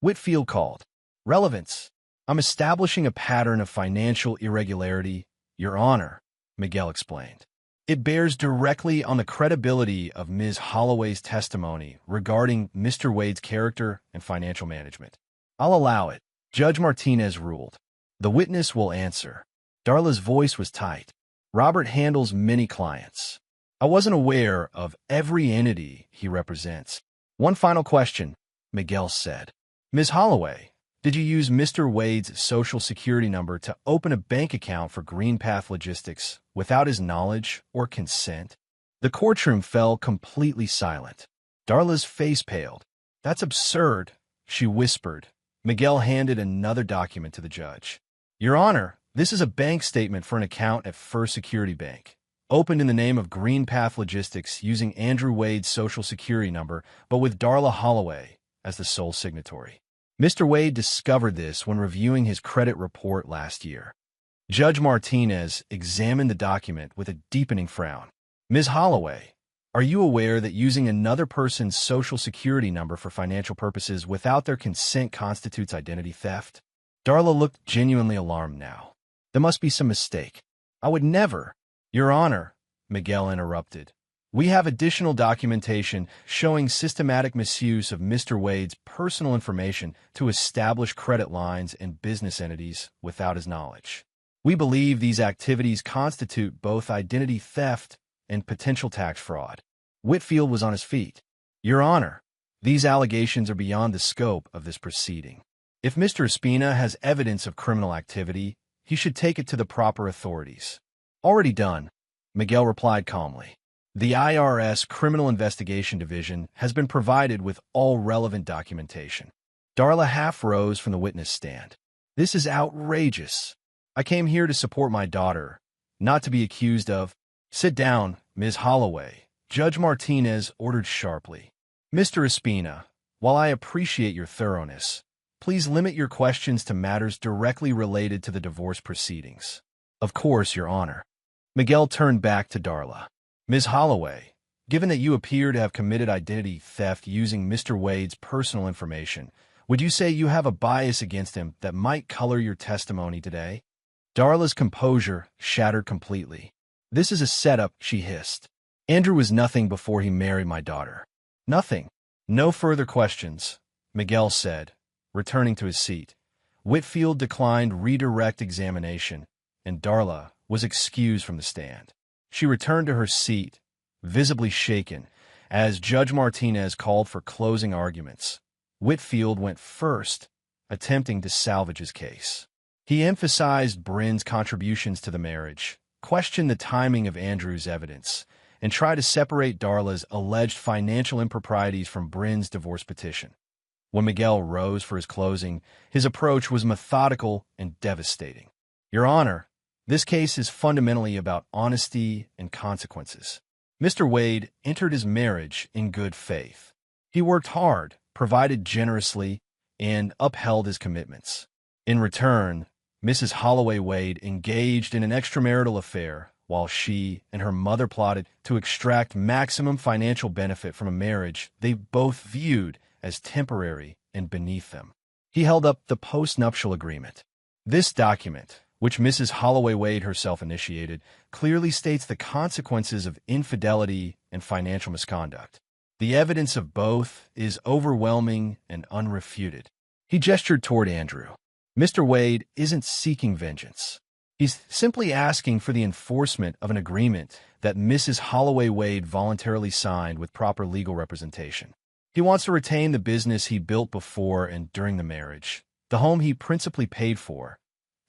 Whitfield called. Relevance. I'm establishing a pattern of financial irregularity, Your Honor, Miguel explained. It bears directly on the credibility of Ms. Holloway's testimony regarding Mr. Wade's character and financial management. I'll allow it, Judge Martinez ruled. The witness will answer. Darla's voice was tight. Robert handles many clients. I wasn't aware of every entity he represents. One final question, Miguel said. Ms. Holloway, did you use Mr. Wade's social security number to open a bank account for GreenPath Logistics without his knowledge or consent? The courtroom fell completely silent. Darla's face paled. "That's absurd," she whispered. Miguel handed another document to the judge. "Your Honor, this is a bank statement for an account at First Security Bank, opened in the name of Green Path Logistics using Andrew Wade's social security number, but with Darla Holloway as the sole signatory." Mr. Wade discovered this when reviewing his credit report last year. Judge Martinez examined the document with a deepening frown. "Ms. Holloway, are you aware that using another person's social security number for financial purposes without their consent constitutes identity theft?" Darla looked genuinely alarmed now. "There must be some mistake. I would never—" "Your Honor," Miguel interrupted, "we have additional documentation showing systematic misuse of Mr. Wade's personal information to establish credit lines and business entities without his knowledge. We believe these activities constitute both identity theft and potential tax fraud." Whitfield was on his feet. "Your Honor, these allegations are beyond the scope of this proceeding. If Mr. Espina has evidence of criminal activity, he should take it to the proper authorities." "Already done," Miguel replied calmly. "The IRS Criminal Investigation Division has been provided with all relevant documentation." Darla half rose from the witness stand. "This is outrageous. I came here to support my daughter, not to be accused of—" "Sit down, Ms. Holloway," Judge Martinez ordered sharply. "Mr. Espina, while I appreciate your thoroughness, please limit your questions to matters directly related to the divorce proceedings." "Of course, Your Honor." Miguel turned back to Darla. "Ms. Holloway, given that you appear to have committed identity theft using Mr. Wade's personal information, would you say you have a bias against him that might color your testimony today?" Darla's composure shattered completely. "This is a setup," she hissed. "Andrew was nothing before he married my daughter." "Nothing. No further questions," Miguel said, returning to his seat. Whitfield declined redirect examination, and Darla was excused from the stand. She returned to her seat, visibly shaken, as Judge Martinez called for closing arguments. Whitfield went first, attempting to salvage his case. He emphasized Bryn's contributions to the marriage, questioned the timing of Andrew's evidence, and tried to separate Darla's alleged financial improprieties from Bryn's divorce petition. When Miguel rose for his closing, his approach was methodical and devastating. "Your Honor, this case is fundamentally about honesty and consequences. Mr. Wade entered his marriage in good faith. He worked hard, provided generously, and upheld his commitments. In return, Mrs. Holloway Wade engaged in an extramarital affair while she and her mother plotted to extract maximum financial benefit from a marriage they both viewed as temporary and beneath them." He held up the post-nuptial agreement. "This document, which Mrs. Holloway Wade herself initiated, clearly states the consequences of infidelity and financial misconduct. The evidence of both is overwhelming and unrefuted." He gestured toward Andrew. "Mr. Wade isn't seeking vengeance. He's simply asking for the enforcement of an agreement that Mrs. Holloway Wade voluntarily signed with proper legal representation. He wants to retain the business he built before and during the marriage, the home he principally paid for,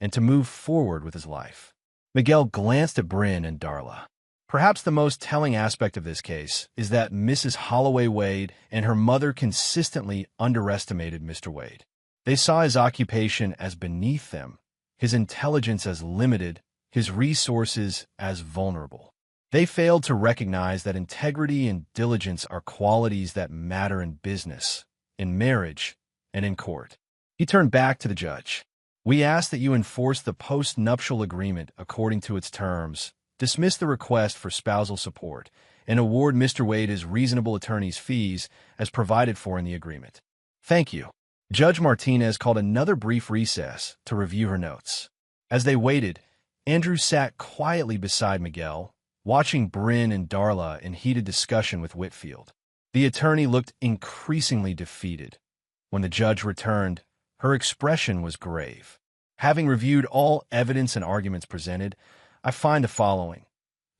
and to move forward with his life." Miguel glanced at Bryn and Darla. Perhaps the most telling aspect of this case is that Mrs. Holloway Wade and her mother consistently underestimated Mr. Wade. They saw his occupation as beneath them, his intelligence as limited, his resources as vulnerable. They failed to recognize that integrity and diligence are qualities that matter in business, in marriage, and in court. He turned back to the judge. "We ask that you enforce the post-nuptial agreement according to its terms, dismiss the request for spousal support, and award Mr. Wade his reasonable attorney's fees as provided for in the agreement." "Thank you." Judge Martinez called another brief recess to review her notes. As they waited, Andrew sat quietly beside Miguel, watching Bryn and Darla in heated discussion with Whitfield. The attorney looked increasingly defeated. When the judge returned, her expression was grave. "Having reviewed all evidence and arguments presented, I find the following.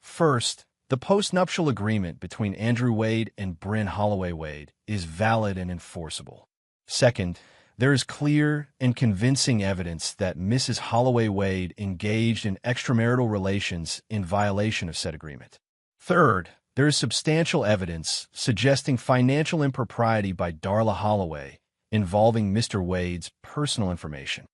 First, the postnuptial agreement between Andrew Wade and Bryn Holloway Wade is valid and enforceable. Second, there is clear and convincing evidence that Mrs. Holloway Wade engaged in extramarital relations in violation of said agreement. Third, There is substantial evidence suggesting financial impropriety by Darla Holloway involving Mr. Wade's personal information.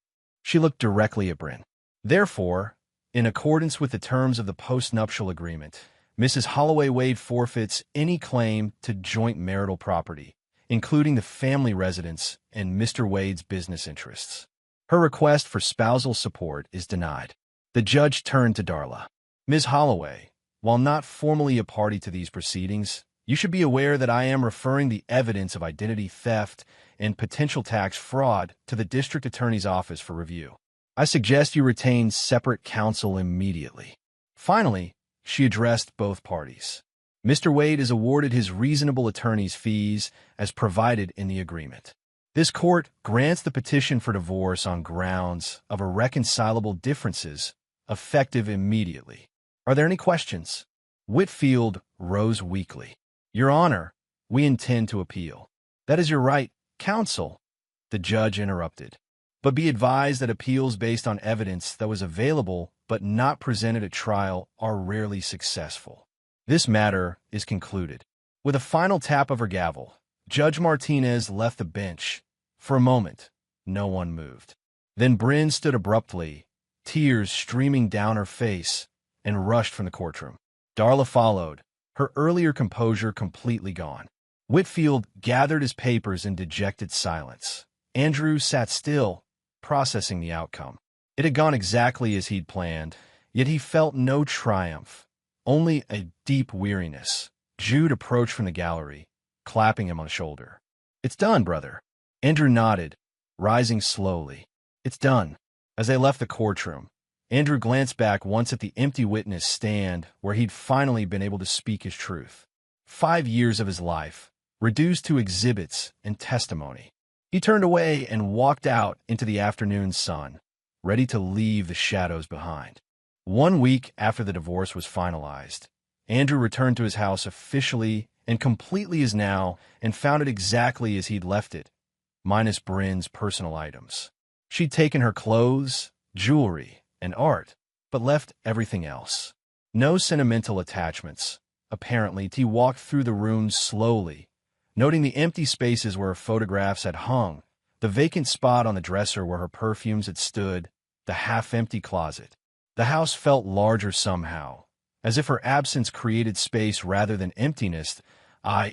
She looked directly at Bryn. Therefore, in accordance with the terms of the postnuptial agreement, Mrs. Holloway Wade forfeits any claim to joint marital property, including the family residence and Mr. Wade's business interests. Her request for spousal support is denied. The judge turned to Darla. Ms. Holloway, while not formally a party to these proceedings, you should be aware that I am referring the evidence of identity theft and potential tax fraud to the district attorney's office for review. I suggest you retain separate counsel immediately. Finally, she addressed both parties. Mr. Wade is awarded his reasonable attorney's fees as provided in the agreement. This court grants the petition for divorce on grounds of irreconcilable differences, effective immediately. Are there any questions? Whitfield rose weakly. Your Honor, we intend to appeal. That is your right, counsel, the judge interrupted. But be advised that appeals based on evidence that was available but not presented at trial are rarely successful. This matter is concluded. With a final tap of her gavel, Judge Martinez left the bench. For a moment, no one moved. Then Bryn stood abruptly, tears streaming down her face, and rushed from the courtroom. Darla followed, her earlier composure completely gone. Whitfield gathered his papers in dejected silence. Andrew sat still, processing the outcome. It had gone exactly as he'd planned, yet he felt no triumph, only a deep weariness. Jude approached from the gallery, clapping him on the shoulder. It's done, brother. Andrew nodded, rising slowly. It's done. As they left the courtroom, Andrew glanced back once at the empty witness stand where he'd finally been able to speak his truth. 5 years of his life, reduced to exhibits and testimony. He turned away and walked out into the afternoon sun, ready to leave the shadows behind. 1 week after the divorce was finalized, Andrew returned to his house officially and completely as now and found it exactly as he'd left it, minus Bryn's personal items. She'd taken her clothes, jewelry, and art, but left everything else. No sentimental attachments. Apparently, he walked through the rooms slowly, noting the empty spaces where her photographs had hung, the vacant spot on the dresser where her perfumes had stood, the half-empty closet. The house felt larger somehow, as if her absence created space rather than emptiness.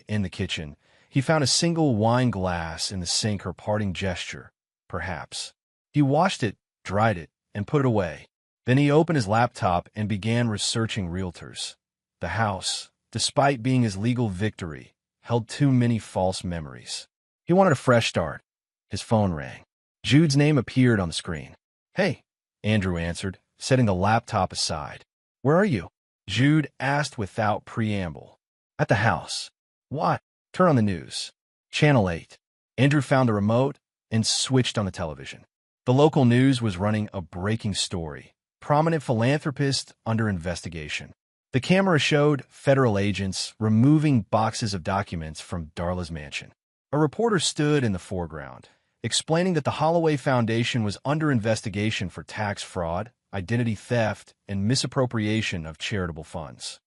In the kitchen, he found a single wine glass in the sink, her parting gesture, perhaps. He washed it, dried it, and put it away. Then he opened his laptop and began researching realtors. The house, despite being his legal victory, held too many false memories. He wanted a fresh start. His phone rang. Jude's name appeared on the screen. Hey, Andrew answered, setting the laptop aside. Where are you? Jude asked without preamble. At the house. Why? Turn on the news. Channel 8. Andrew found the remote and switched on the television. The local news was running a breaking story. Prominent philanthropist under investigation. The camera showed federal agents removing boxes of documents from Darla's mansion. A reporter stood in the foreground, explaining that the Holloway Foundation was under investigation for tax fraud, identity theft, and misappropriation of charitable funds.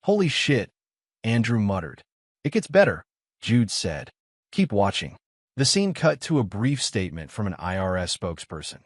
Holy shit, Andrew muttered. It gets better, Jude said. Keep watching. The scene cut to a brief statement from an IRS spokesperson.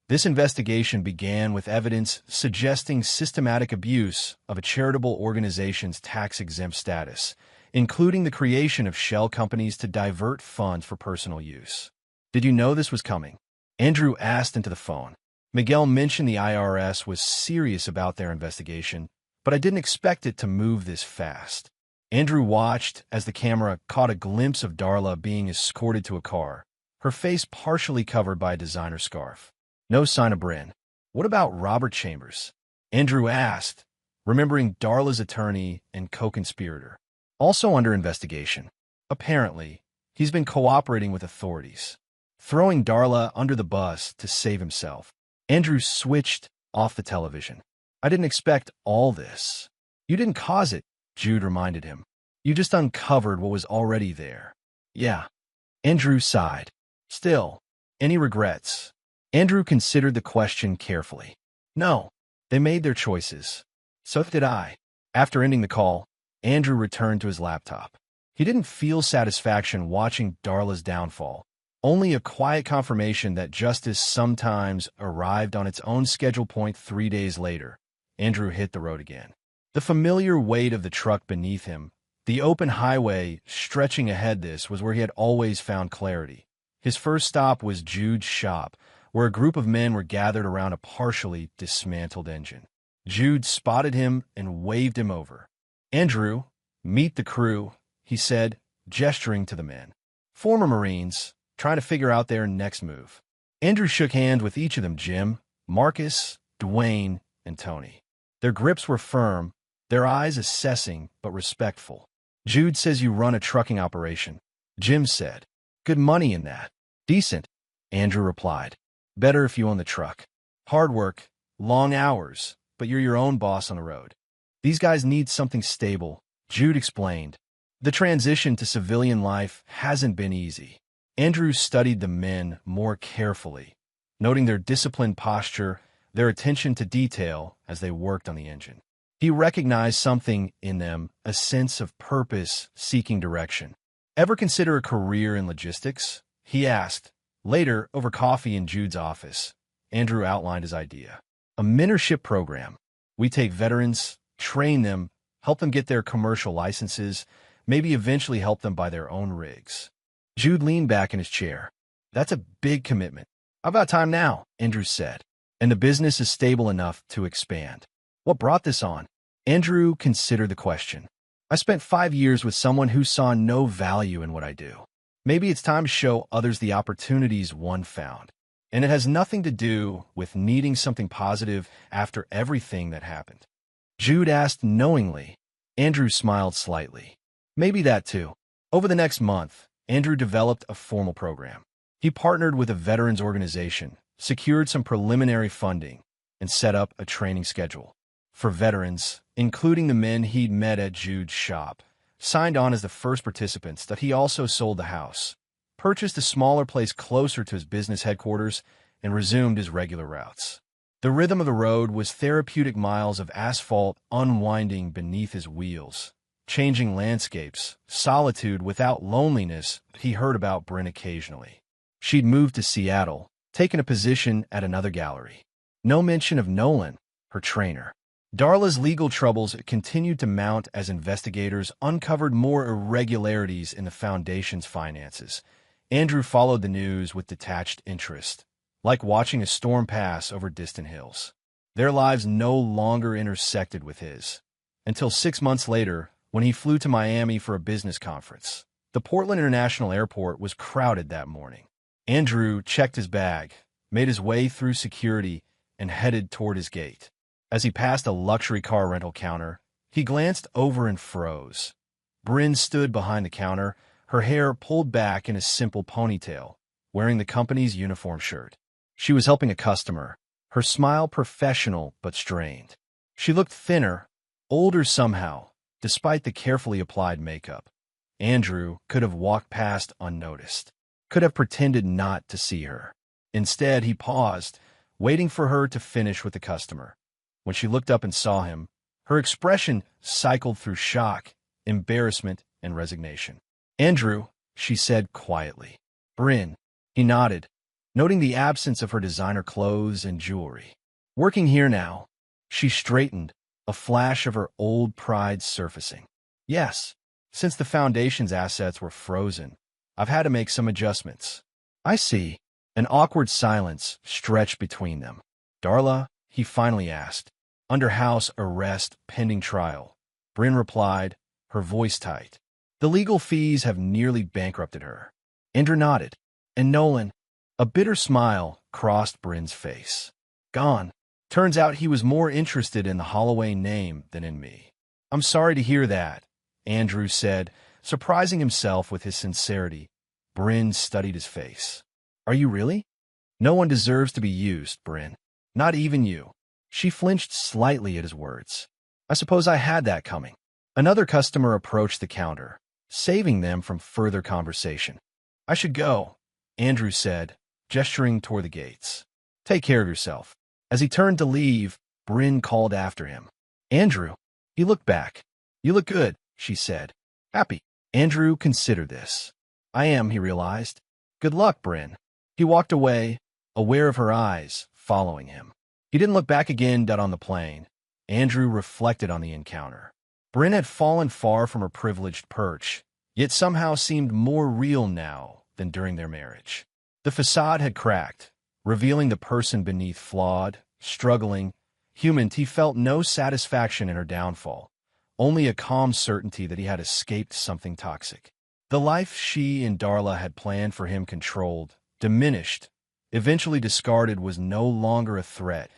This investigation began with evidence suggesting systematic abuse of a charitable organization's tax-exempt status, including the creation of shell companies to divert funds for personal use. Did you know this was coming? Andrew asked into the phone. Miguel mentioned the IRS was serious about their investigation, but I didn't expect it to move this fast. Andrew watched as the camera caught a glimpse of Darla being escorted to a car, her face partially covered by a designer scarf. No sign of Bryn. What about Robert Chambers? Andrew asked, remembering Darla's attorney and co-conspirator. Also under investigation. Apparently, he's been cooperating with authorities, throwing Darla under the bus to save himself. Andrew switched off the television. I didn't expect all this. You didn't cause it, Jude reminded him. You just uncovered what was already there. Yeah. Andrew sighed. Still, any regrets? Andrew considered the question carefully. No, they made their choices. So did I. After ending the call, Andrew returned to his laptop. He didn't feel satisfaction watching Darla's downfall, only a quiet confirmation that justice sometimes arrived on its own schedule point 3 days later. Andrew hit the road again. The familiar weight of the truck beneath him, the open highway stretching ahead, this was where he had always found clarity. His first stop was Jude's shop, where a group of men were gathered around a partially dismantled engine. Jude spotted him and waved him over. "Andrew, meet the crew," he said, gesturing to the men. Former Marines, trying to figure out their next move. Andrew shook hands with each of them: Jim, Marcus, Dwayne, and Tony. Their grips were firm, their eyes assessing but respectful. "Jude says you run a trucking operation," Jim said. "Good money in that." "Decent," Andrew replied. "Better if you own the truck. Hard work, long hours, but you're your own boss on the road." "These guys need something stable," Jude explained. "The transition to civilian life hasn't been easy." Andrew studied the men more carefully, noting their disciplined posture, their attention to detail as they worked on the engine. He recognized something in them, a sense of purpose, seeking direction. "Ever consider a career in logistics?" he asked. Later, over coffee in Jude's office, Andrew outlined his idea. "A mentorship program. We take veterans, train them, help them get their commercial licenses, maybe eventually help them buy their own rigs." Jude leaned back in his chair. "That's a big commitment." "I've got time now," Andrew said, "and the business is stable enough to expand." "What brought this on?" Andrew considered the question. "I spent 5 years with someone who saw no value in what I do. Maybe it's time to show others the opportunities one found. And it has nothing to do with needing something positive after everything that happened." Jude asked knowingly. Andrew smiled slightly. "Maybe that too." Over the next month, Andrew developed a formal program. He partnered with a veterans organization, secured some preliminary funding, and set up a training schedule. For veterans, including the men he'd met at Jude's shop, signed on as the first participants. That he also sold the house, purchased a smaller place closer to his business headquarters, and resumed his regular routes. The rhythm of the road was therapeutic, miles of asphalt unwinding beneath his wheels, changing landscapes, solitude without loneliness. He heard about Bryn occasionally. She'd moved to Seattle, taken a position at another gallery. No mention of Nolan, her trainer. Darla's legal troubles continued to mount as investigators uncovered more irregularities in the foundation's finances. Andrew followed the news with detached interest, like watching a storm pass over distant hills. Their lives no longer intersected with his, until 6 months later, when he flew to Miami for a business conference. The Portland International Airport was crowded that morning. Andrew checked his bag, made his way through security, and headed toward his gate. As he passed a luxury car rental counter, he glanced over and froze. Bryn stood behind the counter, her hair pulled back in a simple ponytail, wearing the company's uniform shirt. She was helping a customer, her smile professional but strained. She looked thinner, older somehow, despite the carefully applied makeup. Andrew could have walked past unnoticed, could have pretended not to see her. Instead, he paused, waiting for her to finish with the customer. When she looked up and saw him, her expression cycled through shock, embarrassment, and resignation. "Andrew," she said quietly. "Bryn." He nodded, noting the absence of her designer clothes and jewelry. "Working here now." She straightened, a flash of her old pride surfacing. "Yes. Since the foundation's assets were frozen, I've had to make some adjustments." "I see." An awkward silence stretched between them. "Darla," he finally asked, "under house arrest pending trial." Bryn replied, her voice tight. "The legal fees have nearly bankrupted her." Andrew nodded. "And Nolan?" A bitter smile crossed Bryn's face. "Gone. Turns out he was more interested in the Holloway name than in me." "I'm sorry to hear that," Andrew said, surprising himself with his sincerity. Bryn studied his face. "Are you really?" "No one deserves to be used, Bryn. Not even you." She flinched slightly at his words. "I suppose I had that coming." Another customer approached the counter, saving them from further conversation. "I should go," Andrew said, gesturing toward the gates. "Take care of yourself." As he turned to leave, Bryn called after him. "Andrew." He looked back. "You look good." she said. Happy. Andrew considered this. I am, he realized. Good luck, Bryn. He walked away, aware of her eyes, following him. He didn't look back again on the plane. Andrew reflected on the encounter. Bryn had fallen far from her privileged perch, yet somehow seemed more real now than during their marriage. The facade had cracked, revealing the person beneath flawed, struggling, human. He felt no satisfaction in her downfall, only a calm certainty that he had escaped something toxic. The life she and Darla had planned for him controlled, diminished, eventually discarded, was no longer a threat.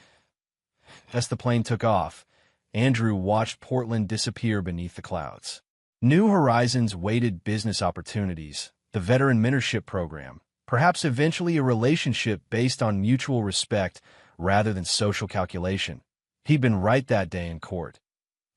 As the plane took off, Andrew watched Portland disappear beneath the clouds. New horizons waited, business opportunities, the veteran mentorship program, perhaps eventually a relationship based on mutual respect rather than social calculation. He'd been right that day in court.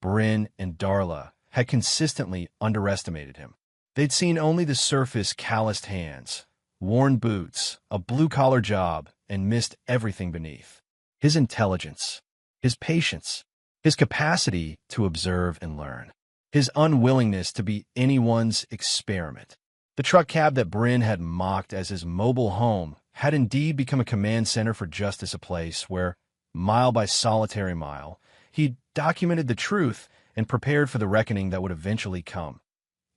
Bryn and Darla had consistently underestimated him. They'd seen only the surface: calloused hands, worn boots, a blue-collar job, and missed everything beneath. His intelligence, his patience, his capacity to observe and learn, his unwillingness to be anyone's experiment. The truck cab that Bryn had mocked as his mobile home had indeed become a command center for justice, a place where, mile by solitary mile, he documented the truth and prepared for the reckoning that would eventually come.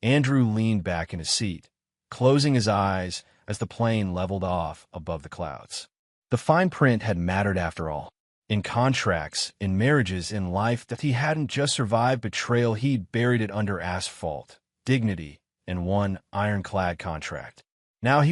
Andrew leaned back in his seat, closing his eyes as the plane leveled off above the clouds. The fine print had mattered after all. In contracts, in marriages, in life, that he hadn't just survived betrayal, he'd buried it under asphalt, dignity, and one ironclad contract. Now he